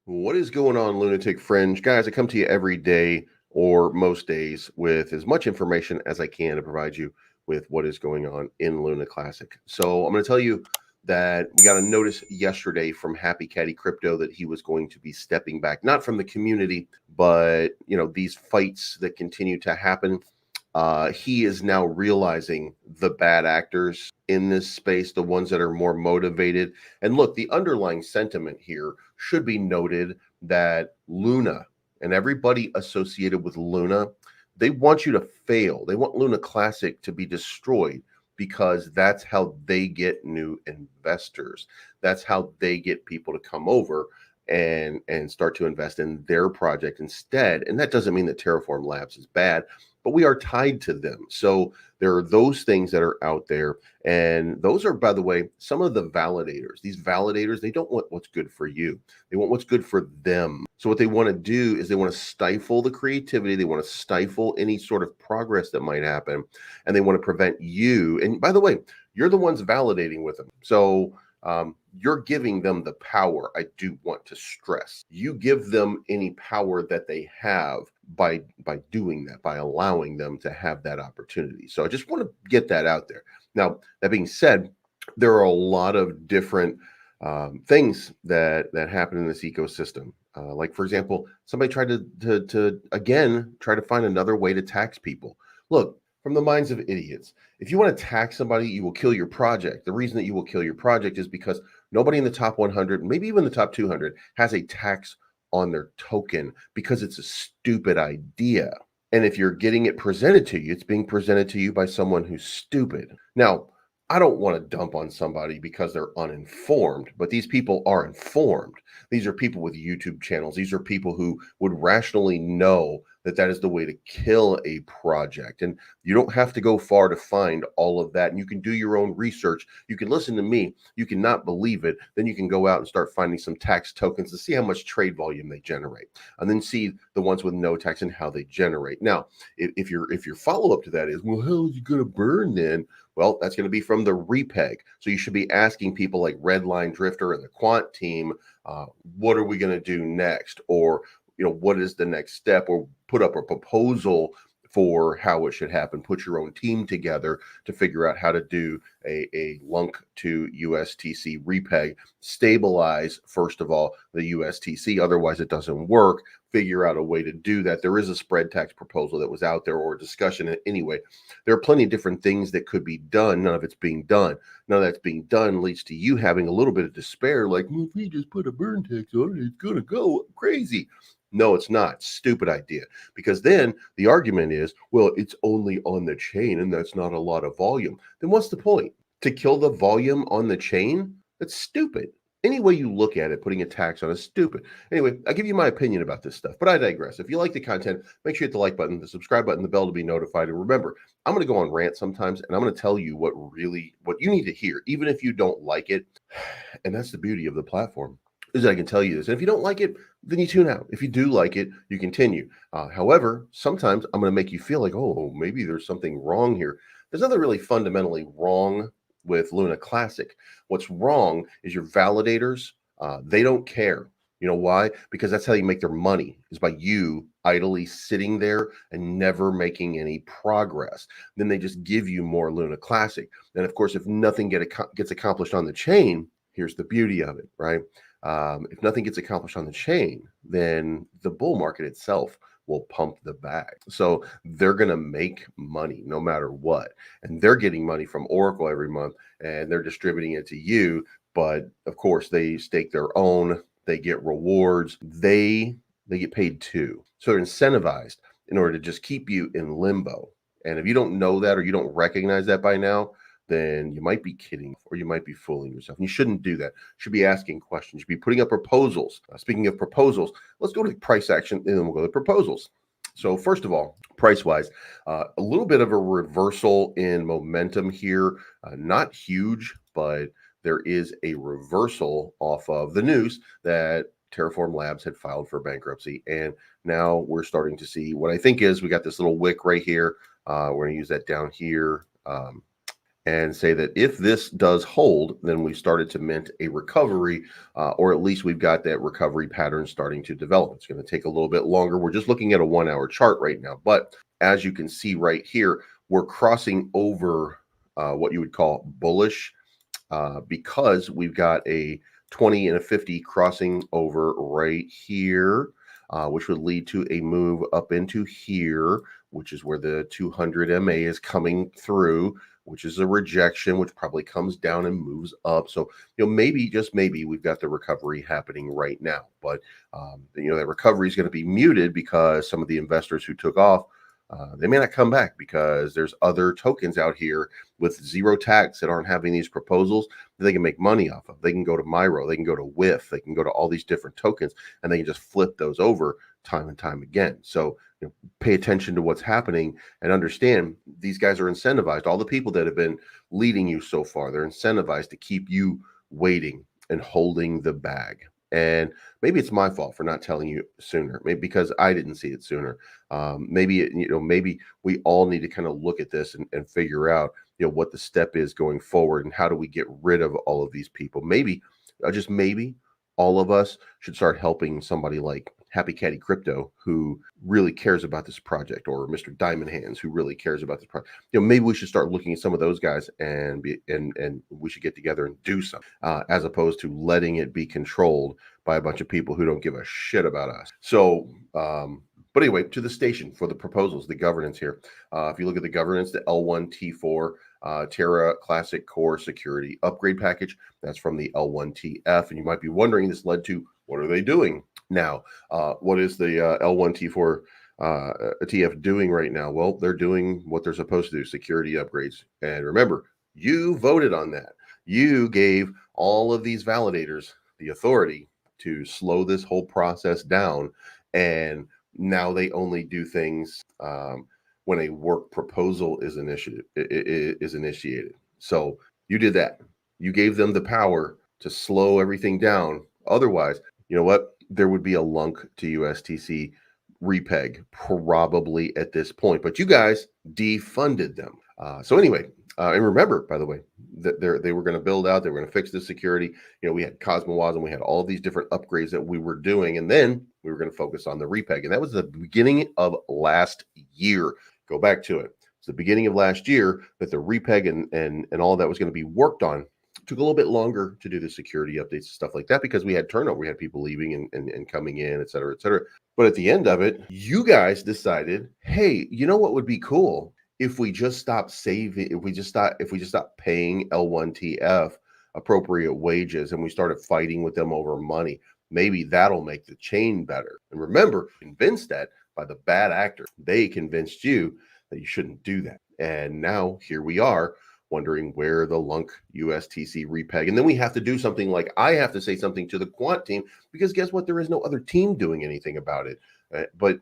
What is going on, Lunatic Fringe? Guys, I come to you every day or most days with as much information as I can to provide you with what is going on in Luna Classic. So I'm going to tell you that we got a notice yesterday from Happy Caddy Crypto that he was going to be stepping back, not from the community, but these fights that continue to happen. He is now realizing the bad actors in this space, the ones that are more motivated. And look, the underlying sentiment here should be noted that Luna and everybody associated with Luna, they want you to fail. They want Luna Classic to be destroyed because that's how they get new investors. That's how they get people to come over and start to invest in their project instead. And that doesn't mean that Terraform Labs is bad, but we are tied to them. So there are those things that are out there. And those are, by the way, some of the validators. These validators, they don't want what's good for you. They want what's good for them. So what they want to do is they want to stifle the creativity. They want to stifle any sort of progress that might happen. And they want to prevent you. And by the way, you're the ones validating with them. So you're giving them the power. I do want to stress. You give them any power that they have by doing that, by allowing them to have that opportunity. So I just want to get that out there. Now, that being said, there are a lot of different things that happen in this ecosystem. Like, for example, somebody tried to again try to find another way to tax people. Look, from the minds of idiots, if you want to tax somebody, you will kill your project. The reason that you will kill your project is because nobody in the top 100, maybe even the top 200, has a tax on their token because it's a stupid idea. And if you're getting it presented to you, it's being presented to you by someone who's stupid. Now, I don't want to dump on somebody because they're uninformed, but these people are informed. These are people with YouTube channels. These are people who would rationally know that that is the way to kill a project. And you don't have to go far to find all of that. And you can do your own research. You can listen to me. You cannot believe it. Then you can go out and start finding some tax tokens to see how much trade volume they generate, and then see the ones with no tax and how they generate. Now, if your follow-up to that is, well, how is it going to burn then? Well, that's going to be from the repeg. So you should be asking people like Redline Drifter and the Quant team, what are we going to do next? Or, what is the next step? Or put up a proposal for how it should happen. Put your own team together to figure out how to do a Lunc to USTC repeg. Stabilize, first of all, the USTC. Otherwise, it doesn't work. Figure out a way to do that. There is a spread tax proposal that was out there, or a discussion. Anyway, there are plenty of different things that could be done. None of it's being done. None of that's being done leads to you having a little bit of despair, like, well, if we just put a burn tax on it, it's going to go crazy. No, it's not. Stupid idea. Because then the argument is, well, it's only on the chain and that's not a lot of volume. Then what's the point? To kill the volume on the chain? That's stupid. Any way you look at it, putting a tax on is stupid. Anyway, I'll give you my opinion about this stuff, but I digress. If you like the content, make sure you hit the like button, the subscribe button, the bell to be notified. And remember, I'm going to go on rant sometimes, and I'm going to tell you what you need to hear, even if you don't like it. And that's the beauty of the platform, is that I can tell you this. And if you don't like it, then you tune out. If you do like it, you continue. However, sometimes I'm going to make you feel like, oh, maybe there's something wrong here. There's nothing really fundamentally wrong with Luna Classic. What's wrong is your validators. They don't care. You know why? Because that's how you make their money, is by you idly sitting there and never making any progress. Then they just give you more Luna Classic. And of course, if nothing gets accomplished on the chain, here's the beauty of it, right? If nothing gets accomplished on the chain, then the bull market itself will pump the bag. So they're going to make money no matter what. And they're getting money from Oracle every month, and they're distributing it to you. But of course, they stake their own. They get rewards. They get paid too. So they're incentivized in order to just keep you in limbo. And if you don't know that, or you don't recognize that by now, then you might be kidding, or you might be fooling yourself. And you shouldn't do that. You should be asking questions. You should be putting up proposals. Speaking of proposals, let's go to price action, and then we'll go to proposals. So first of all, price-wise, a little bit of a reversal in momentum here. Not huge, but there is a reversal off of the news that Terraform Labs had filed for bankruptcy. And now we're starting to see what I think is, we got this little wick right here. We're going to use that down here. and say that if this does hold, then we've started to mint a recovery, or at least we've got that recovery pattern starting to develop. It's going to take a little bit longer. We're just looking at a 1 hour chart right now. But as you can see right here, we're crossing over what you would call bullish, because we've got a 20 and a 50 crossing over right here, which would lead to a move up into here, which is where the 200 MA is coming through, which is a rejection, which probably comes down and moves up. So, maybe, just maybe, we've got the recovery happening right now. But, that recovery is going to be muted because some of the investors who took off, they may not come back because there's other tokens out here with zero tax that aren't having these proposals that they can make money off of. They can go to Myro, they can go to WIF, they can go to all these different tokens, and they can just flip those over time and time again. So pay attention to what's happening and understand these guys are incentivized. All the people that have been leading you so far, they're incentivized to keep you waiting and holding the bag. And maybe it's my fault for not telling you sooner, maybe because I didn't see it sooner. Maybe we all need to kind of look at this and figure out, what the step is going forward and how do we get rid of all of these people. Maybe, just maybe, all of us should start helping somebody like Happy Caddy Crypto, who really cares about this project, or Mr. Diamond Hands, who really cares about this project. Maybe we should start looking at some of those guys and we should get together and do something, as opposed to letting it be controlled by a bunch of people who don't give a shit about us. So, but anyway, to the station for the proposals, the governance here. If you look at the governance, the L1T4 Terra Classic Core Security Upgrade Package, that's from the L1TF. And you might be wondering, this led to, what are they doing now? What is the L1T4 TF doing right now? Well, they're doing what they're supposed to do, security upgrades. And remember, you voted on that. You gave all of these validators the authority to slow this whole process down. And now they only do things when a work proposal is initiated. So you did that. You gave them the power to slow everything down. Otherwise, you know what? There would be a Lunc to USTC repeg probably at this point. But you guys defunded them. So anyway, and remember, by the way, that they were going to build out, they were going to fix the security. We had Cosmowaz and we had all these different upgrades that we were doing. And then we were going to focus on the repeg. And that was the beginning of last year. Go back to it. It's the beginning of last year that the repeg and all that was going to be worked on. It took a little bit longer to do the security updates and stuff like that because we had turnover. We had people leaving and coming in, et cetera, et cetera. But at the end of it, you guys decided, hey, you know what would be cool? If we just stop saving, if we just stop paying L1TF appropriate wages and we started fighting with them over money, maybe that'll make the chain better. And remember, convinced that by the bad actor, they convinced you that you shouldn't do that. And now here we are wondering where the Lunc USTC repeg. And then we have to do something like, I have to say something to the quant team, because guess what? There is no other team doing anything about it. But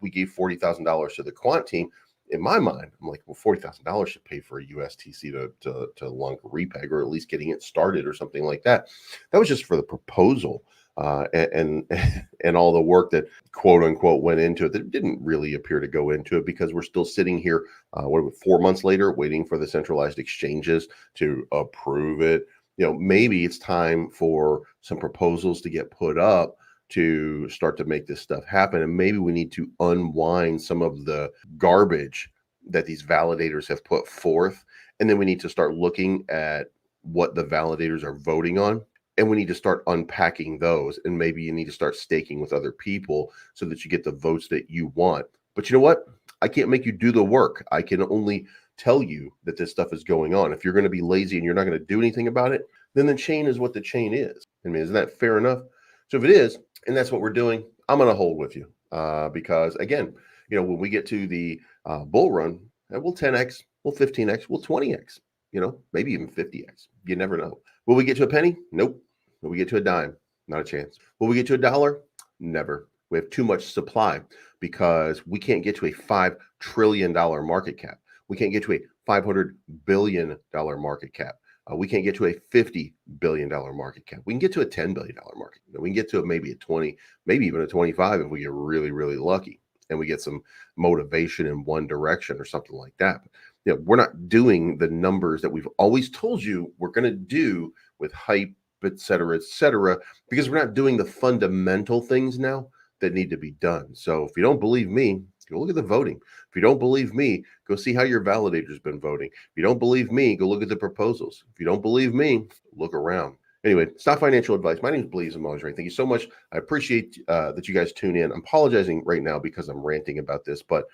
we gave $40,000 to the quant team. In my mind, I'm like, well, $40,000 should pay for a USTC to Lunc repeg, or at least getting it started or something like that. That was just for the proposal and all the work that quote unquote went into it that didn't really appear to go into it, because we're still sitting here 4 months later waiting for the centralized exchanges to approve it. Maybe it's time for some proposals to get put up to start to make this stuff happen. And maybe we need to unwind some of the garbage that these validators have put forth. And then we need to start looking at what the validators are voting on. And we need to start unpacking those. And maybe you need to start staking with other people so that you get the votes that you want. But you know what? I can't make you do the work. I can only tell you that this stuff is going on. If you're going to be lazy and you're not going to do anything about it, then the chain is what the chain is. I mean, isn't that fair enough? So if it is, and that's what we're doing, I'm going to hold with you because, again, when we get to the bull run, we'll 10x, we'll 15x, we'll 20x, maybe even 50x. You never know. Will we get to a penny? Nope. Will we get to a dime? Not a chance. Will we get to $1? Never. We have too much supply because we can't get to a $5 trillion market cap. We can't get to a $500 billion market cap. We can't get to a $50 billion market cap. We can get to a $10 billion market. We can get to maybe a 20, maybe even a 25 if we get really, really lucky and we get some motivation in one direction or something like that. we're not doing the numbers that we've always told you we're going to do with hype, et cetera, because we're not doing the fundamental things now that need to be done. So if you don't believe me, go look at the voting. If you don't believe me, go see how your validator's been voting. If you don't believe me, go look at the proposals. If you don't believe me, look around. Anyway, it's not financial advice. My name is Blaze Moser. Thank you so much. I appreciate that you guys tune in. I'm apologizing right now because I'm ranting about this, but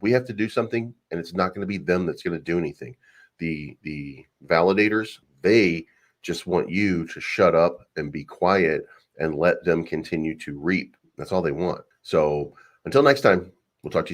we have to do something, and it's not going to be them that's going to do anything. The validators, they just want you to shut up and be quiet and let them continue to reap. That's all they want. So until next time, we'll talk to you soon.